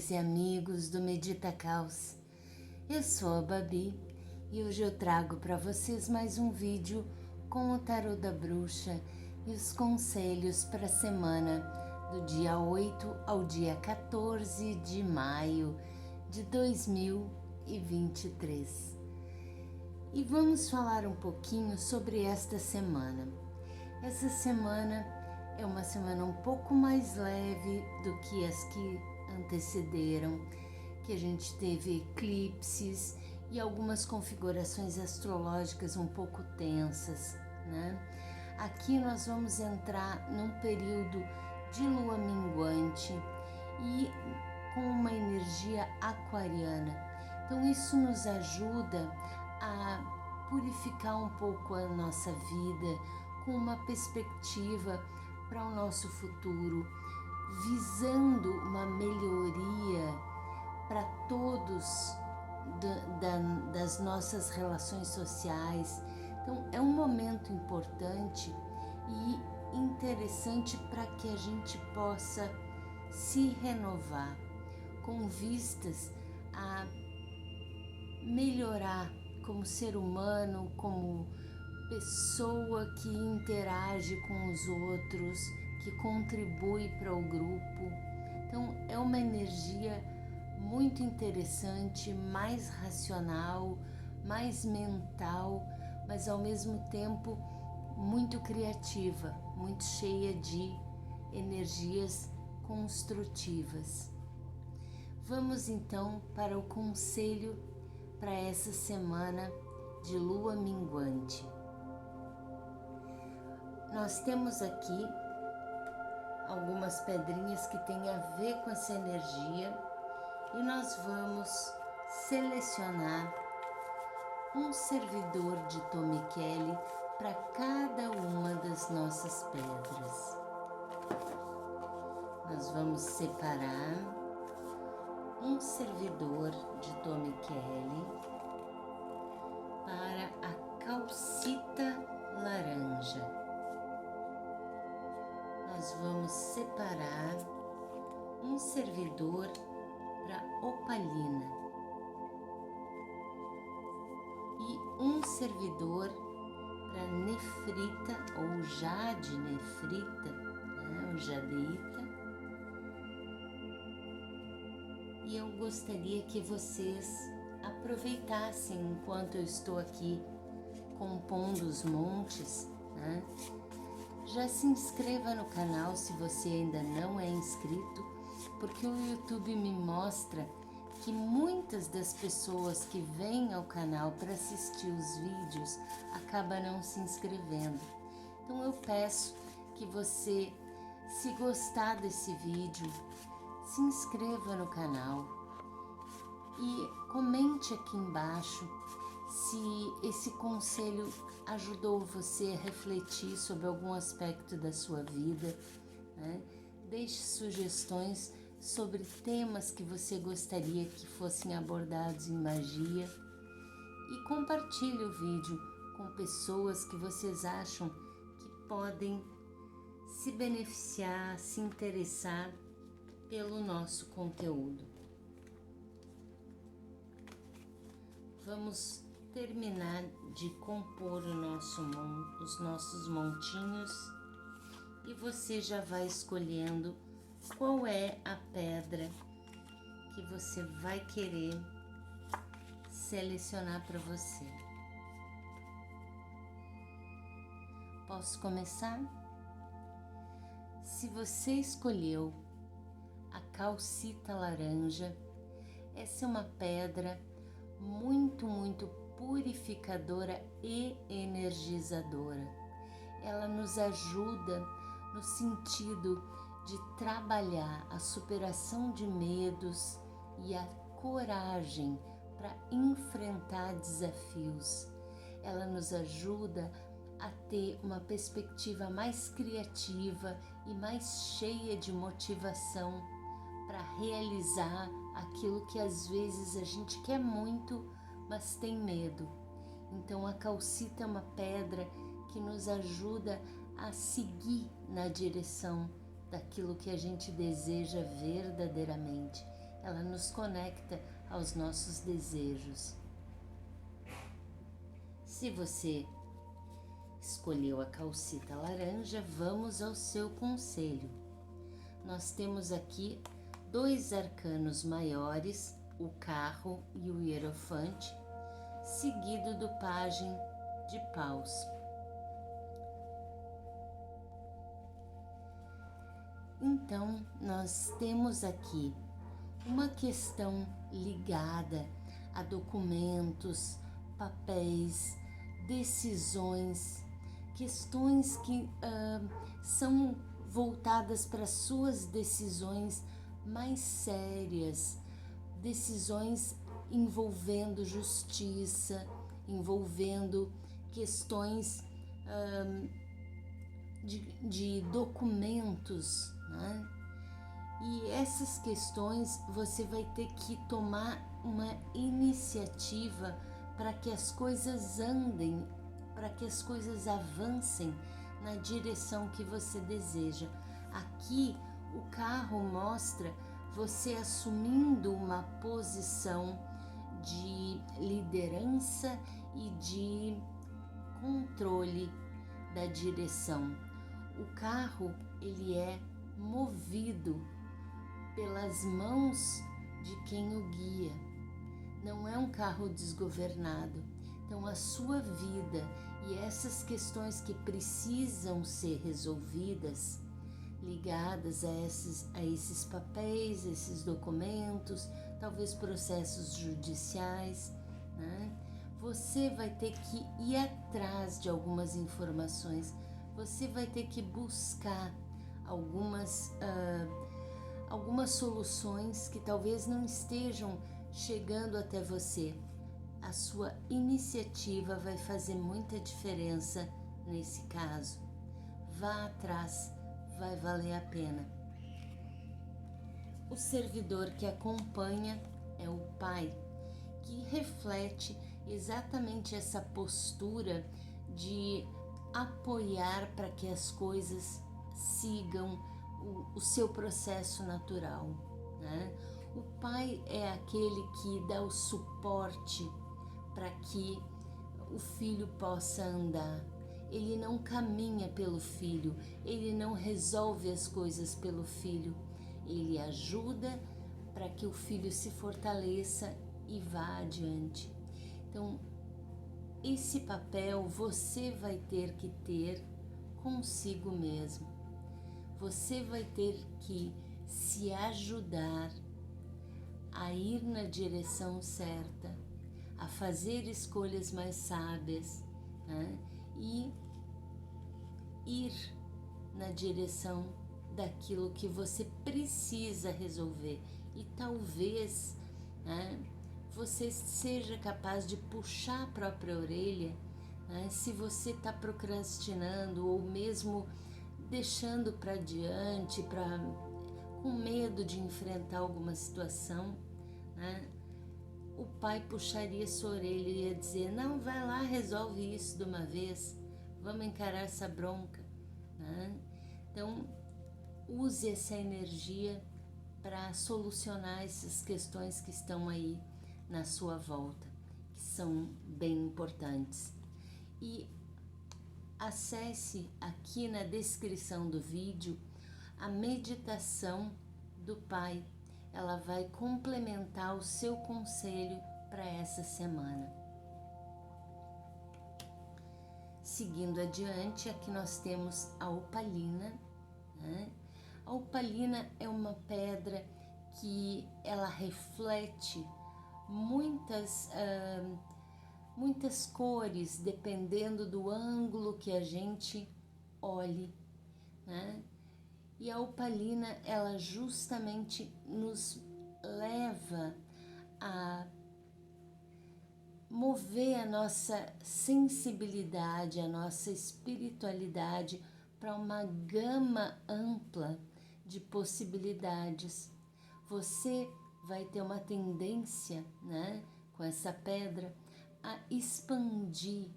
amigas e amigos do Medita Caos. Eu sou a Babi e hoje eu trago para vocês mais um vídeo com o Tarô da Bruxa e os conselhos para a semana do dia 8 ao dia 14 de maio de 2023. E vamos falar um pouquinho sobre esta semana. Essa semana é uma semana um pouco mais leve do que as que antecederam, que a gente teve eclipses e algumas configurações astrológicas um pouco tensas, né? Aqui nós vamos entrar num período de lua minguante e com uma energia aquariana. Então isso nos ajuda a purificar um pouco a nossa vida com uma perspectiva para o nosso futuro, visando uma melhoria para todos das nossas relações sociais. Então é um momento importante e interessante para que a gente possa se renovar com vistas a melhorar como ser humano, como pessoa que interage com os outros, que contribui para o grupo. Então é uma energia muito interessante, mais racional, mais mental, mas ao mesmo tempo muito criativa, muito cheia de energias construtivas. Vamos então para o conselho para essa semana de lua minguante. Nós temos aqui algumas pedrinhas que têm a ver com essa energia e nós vamos selecionar um servidor de Tom Kelly para cada uma das nossas pedras. Nós vamos separar um servidor de Tom Kelly para a calcita laranja. Nós vamos separar um servidor para opalina e um servidor para nefrita ou jade nefrita, né, o jadeita. E eu gostaria que vocês aproveitassem enquanto eu estou aqui compondo os montes, né? Já se inscreva no canal se você ainda não é inscrito, porque o YouTube me mostra que muitas das pessoas que vêm ao canal para assistir os vídeos acabam não se inscrevendo. Então eu peço que você, se gostar desse vídeo, se inscreva no canal e comente aqui embaixo se esse conselho ajudou você a refletir sobre algum aspecto da sua vida, né? Deixe sugestões sobre temas que você gostaria que fossem abordados em magia e compartilhe o vídeo com pessoas que vocês acham que podem se beneficiar, se interessar pelo nosso conteúdo. Vamos terminar de compor os nossos montinhos e você já vai escolhendo qual é a pedra que você vai querer selecionar para você. Posso começar? Se você escolheu a calcita laranja, essa é uma pedra muito purificadora e energizadora. Ela nos ajuda no sentido de trabalhar a superação de medos e a coragem para enfrentar desafios. Ela nos ajuda a ter uma perspectiva mais criativa e mais cheia de motivação para realizar aquilo que às vezes a gente quer muito, mas tem medo. Então a calcita é uma pedra que nos ajuda a seguir na direção daquilo que a gente deseja verdadeiramente. ela nos conecta aos nossos desejos. Se você escolheu a calcita laranja, vamos ao seu conselho. Nós temos aqui 2 arcanos maiores, o carro e o hierofante, seguido do pajem de paus. Então, nós temos aqui uma questão ligada a documentos, papéis, decisões, questões que são voltadas para suas decisões mais sérias, decisões envolvendo justiça, envolvendo questões de documentos, né? E essas questões você vai ter que tomar uma iniciativa para que as coisas andem, para que as coisas avancem na direção que você deseja. Aqui o carro mostra você assumindo uma posição de liderança e de controle da direção. O carro, ele é movido pelas mãos de quem o guia. Não é um carro desgovernado. Então a sua vida e essas questões que precisam ser resolvidas, ligadas a esses papéis, esses documentos, talvez processos judiciais, né? Você vai ter que ir atrás de algumas informações, você vai ter que buscar algumas soluções que talvez não estejam chegando até você. A sua iniciativa vai fazer muita diferença nesse caso. Vá atrás, vai valer a pena. O servidor que acompanha é o Pai, que reflete exatamente essa postura de apoiar para que as coisas sigam o seu processo natural, né? O pai é aquele que dá o suporte para que o filho possa andar. Ele não caminha pelo filho, ele não resolve as coisas pelo filho, ele ajuda para que o filho se fortaleça e vá adiante. Então, esse papel você vai ter que ter consigo mesmo. Você vai ter que se ajudar a ir na direção certa, a fazer escolhas mais sábias, né? E ir na direção daquilo que você precisa resolver. E talvez, né, você seja capaz de puxar a própria orelha, né, se você está procrastinando ou mesmo deixando para diante, com medo de enfrentar alguma situação, né? O pai puxaria sua orelha e ia dizer: não, vai lá, resolve isso de uma vez, vamos encarar essa bronca, né? Então, use essa energia para solucionar essas questões que estão aí na sua volta, que são bem importantes. E acesse aqui na descrição do vídeo a meditação do Pai. Ela vai complementar o seu conselho para essa semana. Seguindo adiante, aqui nós temos a opalina, né? A opalina é uma pedra que ela reflete muitas cores, dependendo do ângulo que a gente olhe, né? E a opalina, ela justamente nos leva a mover a nossa sensibilidade, a nossa espiritualidade para uma gama ampla de possibilidades. Você vai ter uma tendência, né, com essa pedra, a expandir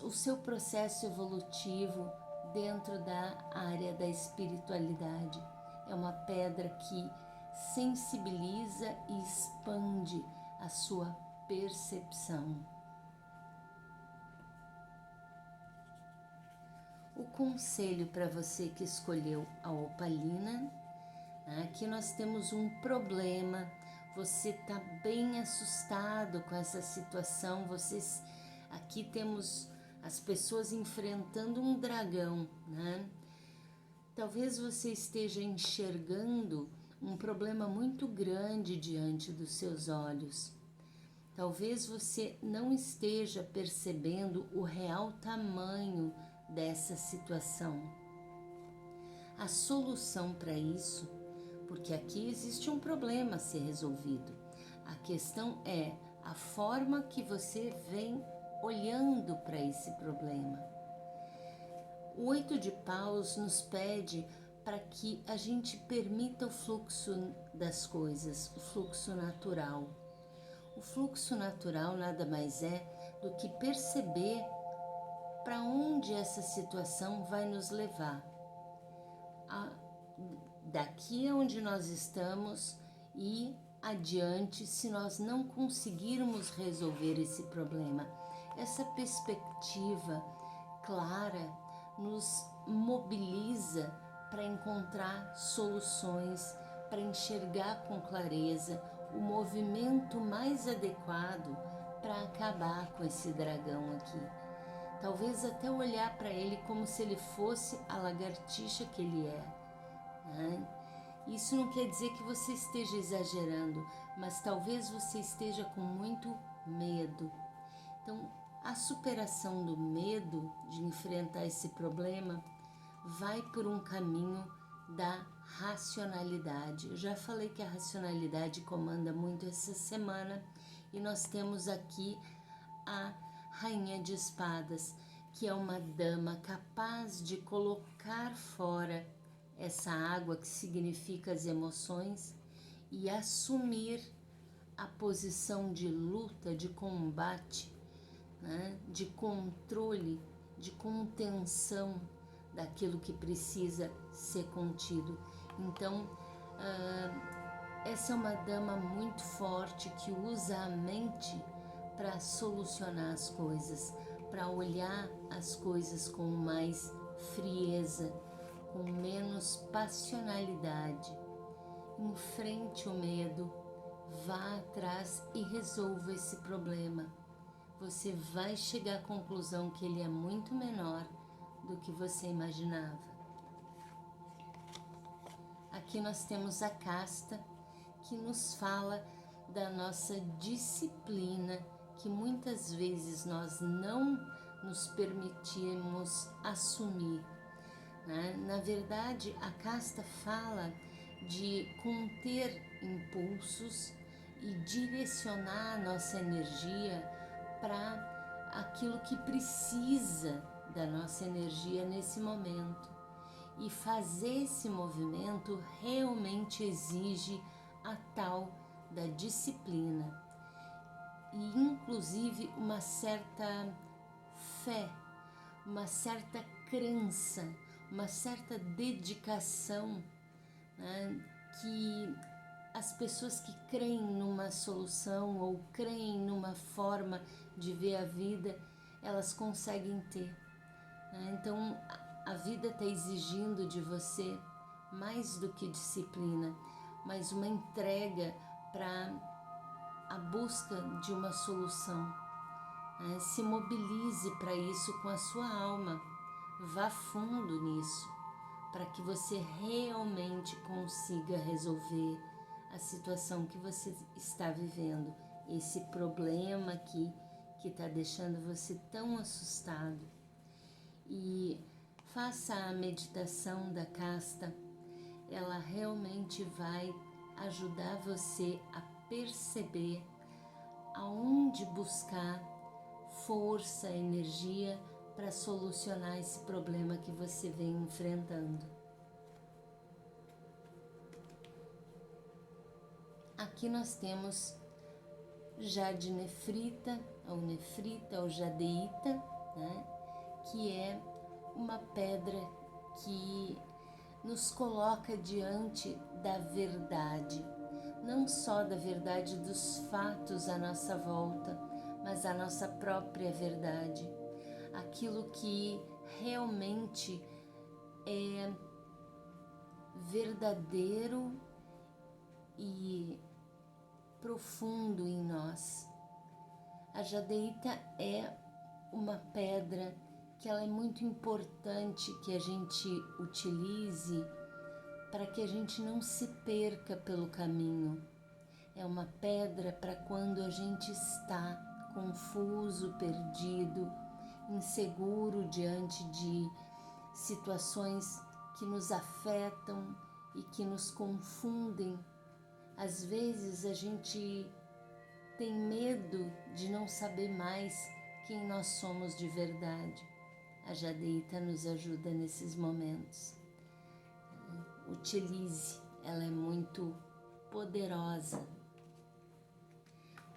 o seu processo evolutivo dentro da área da espiritualidade. É uma pedra que sensibiliza e expande a sua percepção. O conselho para você que escolheu a opalina, aqui nós temos um problema, você está bem assustado com essa situação, aqui temos as pessoas enfrentando um dragão, né? Talvez você esteja enxergando um problema muito grande diante dos seus olhos. Talvez você não esteja percebendo o real tamanho dessa situação. A solução para isso, porque aqui existe um problema a ser resolvido. A questão é a forma que você vem olhando para esse problema. O 8 de paus nos pede para que a gente permita o fluxo das coisas, o fluxo natural. O fluxo natural nada mais é do que perceber para onde essa situação vai nos levar. Daqui onde nós estamos e adiante, se nós não conseguirmos resolver esse problema. Essa perspectiva clara nos mobiliza para encontrar soluções, para enxergar com clareza o movimento mais adequado para acabar com esse dragão aqui. Talvez até olhar para ele como se ele fosse a lagartixa que ele é, né? Isso não quer dizer que você esteja exagerando, mas talvez você esteja com muito medo. Então, a superação do medo de enfrentar esse problema vai por um caminho da racionalidade. Eu já falei que a racionalidade comanda muito essa semana e nós temos aqui a Rainha de Espadas, que é uma dama capaz de colocar fora essa água que significa as emoções e assumir a posição de luta, de combate, né? De controle, de contenção daquilo que precisa ser contido. Então, essa é uma dama muito forte que usa a mente para solucionar as coisas, para olhar as coisas com mais frieza, com menos passionalidade. Enfrente o medo, vá atrás e resolva esse problema. Você vai chegar à conclusão que ele é muito menor do que você imaginava. Aqui nós temos a casta, que nos fala da nossa disciplina, que muitas vezes nós não nos permitimos assumir, né? Na verdade, a casta fala de conter impulsos e direcionar a nossa energia para aquilo que precisa da nossa energia nesse momento. E fazer esse movimento realmente exige a tal da disciplina e inclusive uma certa fé, uma certa crença, uma certa dedicação, né? Que as pessoas que creem numa solução ou creem numa forma de ver a vida, elas conseguem ter, né? Então a vida está exigindo de você mais do que disciplina, mas uma entrega para a busca de uma solução, né? Se mobilize para isso com a sua alma, vá fundo nisso, para que você realmente consiga resolver a situação que você está vivendo, esse problema aqui que está deixando você tão assustado. E faça a meditação da casta, ela realmente vai ajudar você a perceber aonde buscar força, energia para solucionar esse problema que você vem enfrentando. Aqui nós temos jade-nefrita, ou nefrita, ou jadeíta, né? Que é uma pedra que nos coloca diante da verdade, não só da verdade dos fatos à nossa volta, mas a nossa própria verdade, aquilo que realmente é verdadeiro e profundo em nós. A jadeíta é uma pedra que ela é muito importante que a gente utilize para que a gente não se perca pelo caminho. É uma pedra para quando a gente está confuso, perdido, inseguro diante de situações que nos afetam e que nos confundem. Às vezes a gente tem medo de não saber mais quem nós somos de verdade. A jadeíta nos ajuda nesses momentos. Utilize, ela é muito poderosa.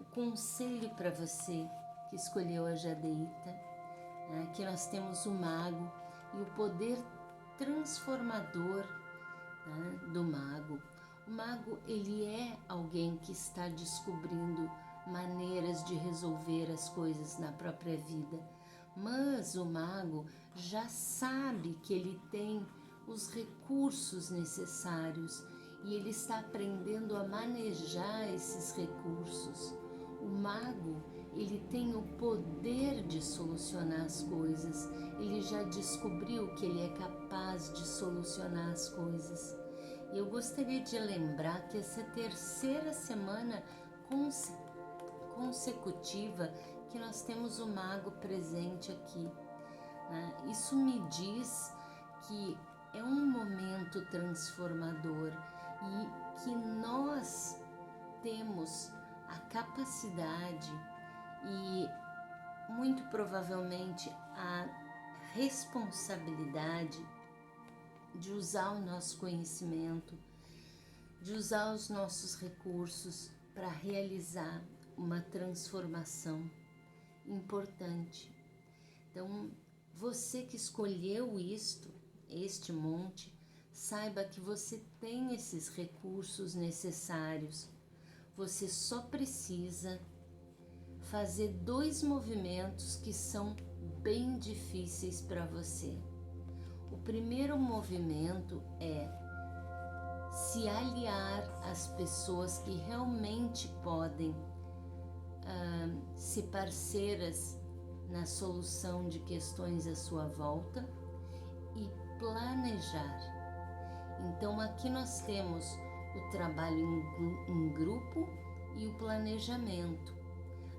O conselho para você que escolheu a jadeíta, que nós temos o mago e o poder transformador do mago. O mago, ele é alguém que está descobrindo maneiras de resolver as coisas na própria vida, mas o mago já sabe que ele tem os recursos necessários e ele está aprendendo a manejar esses recursos. O mago, ele tem o poder de solucionar as coisas, ele já descobriu que ele é capaz de solucionar as coisas. Eu gostaria de lembrar que essa terceira semana consecutiva que nós temos o mago presente aqui, isso me diz que é um momento transformador e que nós temos a capacidade e muito provavelmente a responsabilidade de usar o nosso conhecimento, de usar os nossos recursos para realizar uma transformação importante. Então, você que escolheu este monte, saiba que você tem esses recursos necessários. Você só precisa fazer 2 movimentos que são bem difíceis para você. O primeiro movimento é se aliar às pessoas que realmente podem ser parceiras na solução de questões à sua volta e planejar. Então aqui nós temos o trabalho em grupo e o planejamento.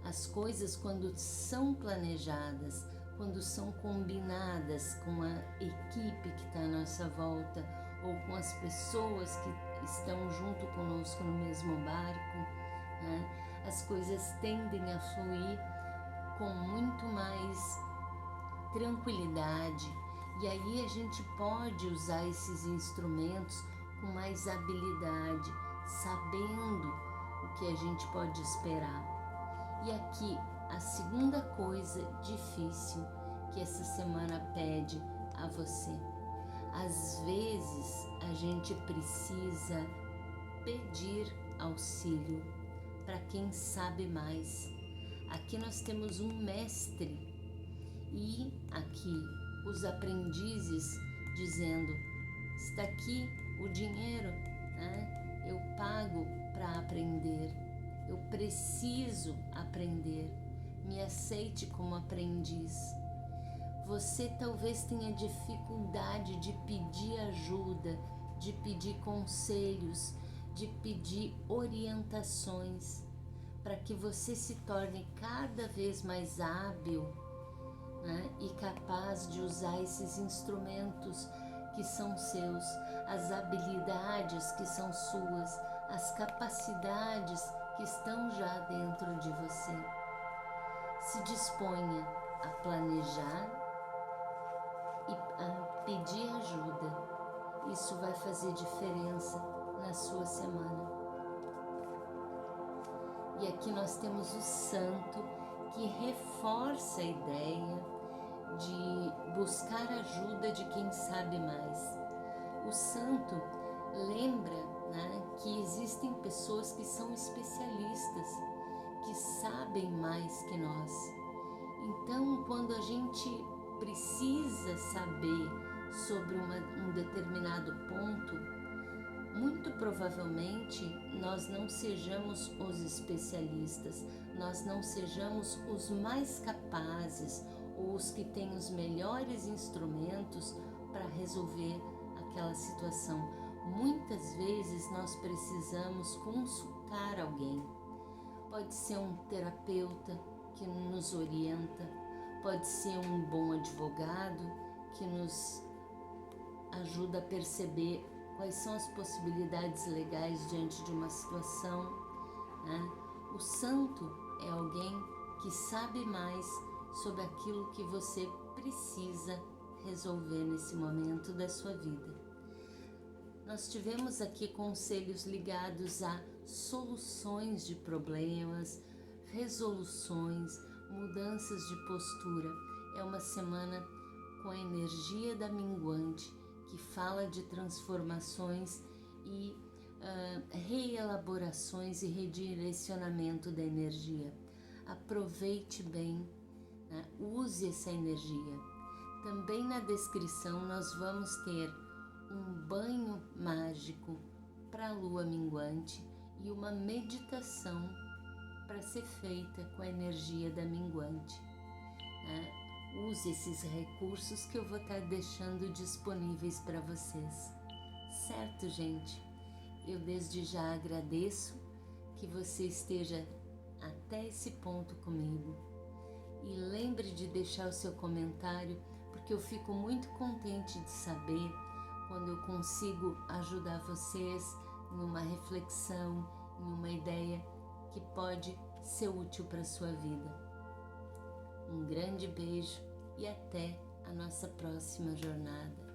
As coisas, quando são planejadas, quando são combinadas com a equipe que está à nossa volta ou com as pessoas que estão junto conosco no mesmo barco, as coisas tendem a fluir com muito mais tranquilidade, e aí a gente pode usar esses instrumentos com mais habilidade, sabendo o que a gente pode esperar. E aqui a segunda coisa difícil que essa semana pede a você. Às vezes a gente precisa pedir auxílio para quem sabe mais. Aqui nós temos um mestre e aqui os aprendizes dizendo: está aqui o dinheiro, eu pago para aprender, eu preciso aprender, me aceite como aprendiz. Você talvez tenha dificuldade de pedir ajuda, de pedir conselhos, de pedir orientações, para que você se torne cada vez mais hábil, e capaz de usar esses instrumentos que são seus, as habilidades que são suas, as capacidades que estão já dentro de você. Se disponha a planejar e a pedir ajuda. Isso vai fazer diferença na sua semana. E aqui nós temos o santo que reforça a ideia de buscar ajuda de quem sabe mais. O santo lembra, né, que existem pessoas que são especialistas, que sabem mais que nós. Então, quando a gente precisa saber sobre um determinado ponto, muito provavelmente nós não sejamos os especialistas, nós não sejamos os mais capazes ou os que têm os melhores instrumentos para resolver aquela situação. Muitas vezes nós precisamos consultar alguém. Pode ser um terapeuta que nos orienta, pode ser um bom advogado que nos ajuda a perceber quais são as possibilidades legais diante de uma situação, né? O santo é alguém que sabe mais sobre aquilo que você precisa resolver nesse momento da sua vida. Nós tivemos aqui conselhos ligados a soluções de problemas, resoluções, mudanças de postura. É uma semana com a energia da minguante, que fala de transformações e reelaborações e redirecionamento da energia. Aproveite bem, né? Use essa energia. Também na descrição nós vamos ter um banho mágico para a lua minguante e uma meditação para ser feita com a energia da minguante. Use esses recursos que eu vou estar deixando disponíveis para vocês. Certo, gente? Eu desde já agradeço que você esteja até esse ponto comigo. E lembre de deixar o seu comentário, porque eu fico muito contente de saber quando eu consigo ajudar vocês em uma reflexão, em uma ideia que pode ser útil para a sua vida. Um grande beijo e até a nossa próxima jornada.